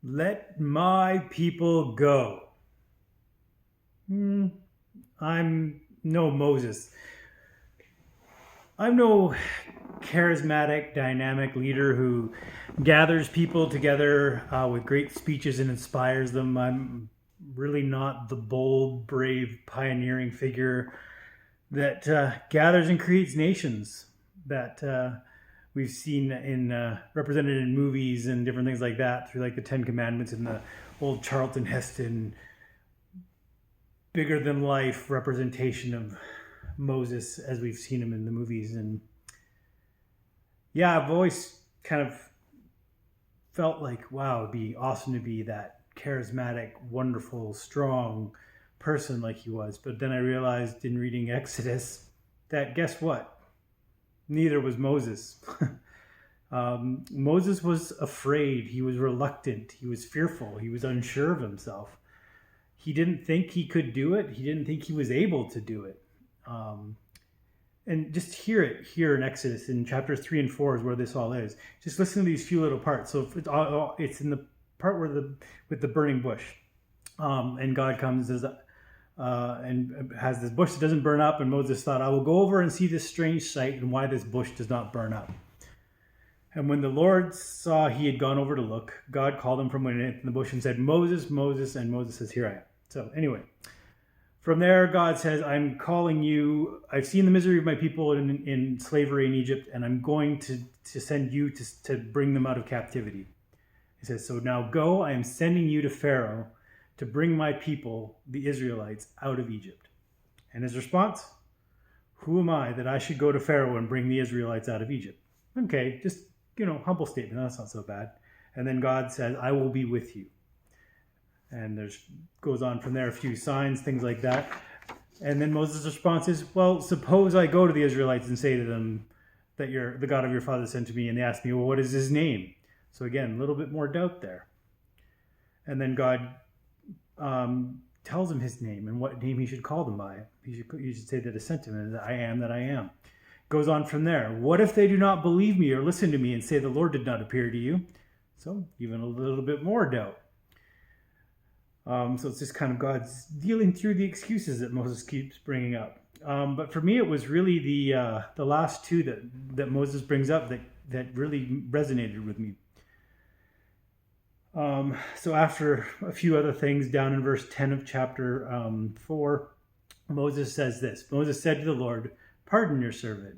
Let my people go. I'm no Moses. I'm no charismatic, dynamic leader who gathers people together with great speeches and inspires them. I'm really not the bold, brave, pioneering figure that gathers and creates nations that we've seen in represented in movies and different things like that, through like the Ten Commandments and the old Charlton Heston bigger than life representation of Moses as we've seen him in the movies. And yeah, I've always kind of felt like, wow, it'd be awesome to be that charismatic, wonderful, strong person like he was. But then I realized in reading Exodus that guess what? Neither was Moses. Moses was afraid. He was reluctant. He was fearful. He was unsure of himself. He didn't think he could do it. He didn't think he was able to do it. And just hear it here in Exodus in chapters 3 and 4 is where this all is. Just listen to these few little parts. So it's in the part where with the burning bush, and God comes and has this bush that doesn't burn up. And Moses thought, I will go over and see this strange sight and why this bush does not burn up. And when the Lord saw he had gone over to look, God called him from within the bush and said, Moses, Moses. And Moses says, here I am. So anyway, from there, God says, I'm calling you. I've seen the misery of my people in slavery in Egypt, and I'm going to send you to bring them out of captivity. He says, so now go, I am sending you to Pharaoh to bring my people, the Israelites, out of Egypt. And his response, who am I that I should go to Pharaoh and bring the Israelites out of Egypt? Okay, just, humble statement. That's not so bad. And then God says, I will be with you. And goes on from there, a few signs, things like that. And then Moses' response is, well, suppose I go to the Israelites and say to them that you're the God of your father sent to me, and they ask me, well, what is his name? So again, a little bit more doubt there. And then God tells him his name and what name he should call them by. You should say that is sent to him, that I am that I am. Goes on from there. What if they do not believe me or listen to me and say the Lord did not appear to you? So even a little bit more doubt. So it's just kind of God's dealing through the excuses that Moses keeps bringing up. But for me, it was really the last two that Moses brings up that really resonated with me. So after a few other things, down in verse 10 of chapter 4, Moses says this. Moses said to the Lord, pardon your servant.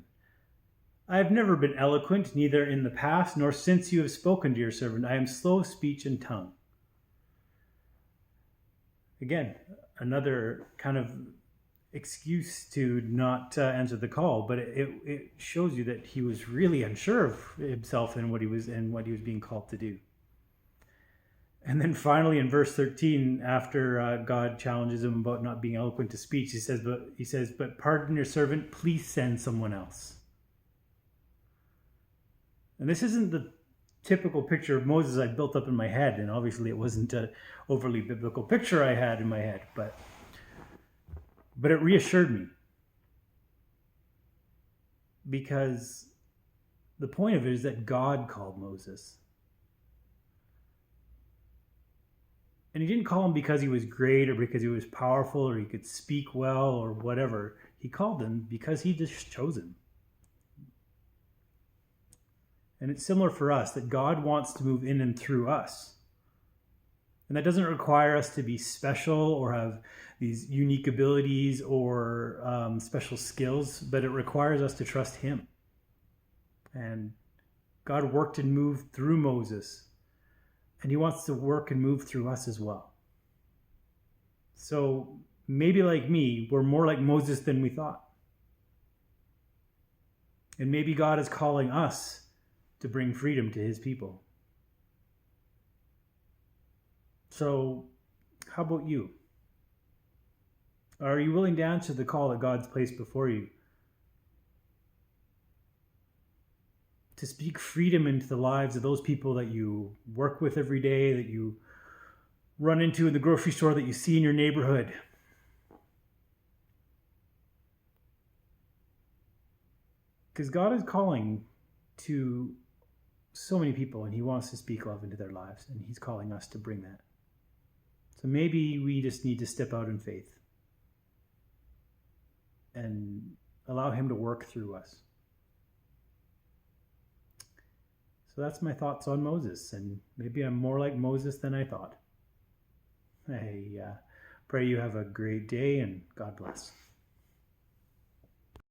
I have never been eloquent, neither in the past nor since you have spoken to your servant. I am slow of speech and tongue. Again, another kind of excuse to not answer the call, but it shows you that he was really unsure of himself and what he was being called to do. And then finally, in verse 13, after God challenges him about not being eloquent to speech, he says, "But pardon your servant. Please send someone else." And this isn't the typical picture of Moses I built up in my head, and obviously it wasn't an overly biblical picture I had in my head, but it reassured me, because the point of it is that God called Moses. And he didn't call him because he was great or because he was powerful or he could speak well or whatever. He called him because he just chose him. And it's similar for us, that God wants to move in and through us. And that doesn't require us to be special or have these unique abilities or special skills, but it requires us to trust him. And God worked and moved through Moses, and he wants to work and move through us as well. So maybe like me, we're more like Moses than we thought. And maybe God is calling us to bring freedom to his people. So how about you? Are you willing to answer the call that God's placed before you? To speak freedom into the lives of those people that you work with every day, that you run into in the grocery store, that you see in your neighborhood. Because God is calling to so many people, and he wants to speak love into their lives, and he's calling us to bring that. So maybe we just need to step out in faith and allow him to work through us. So that's my thoughts on Moses, and maybe I'm more like Moses than I thought. I pray you have a great day, and God bless.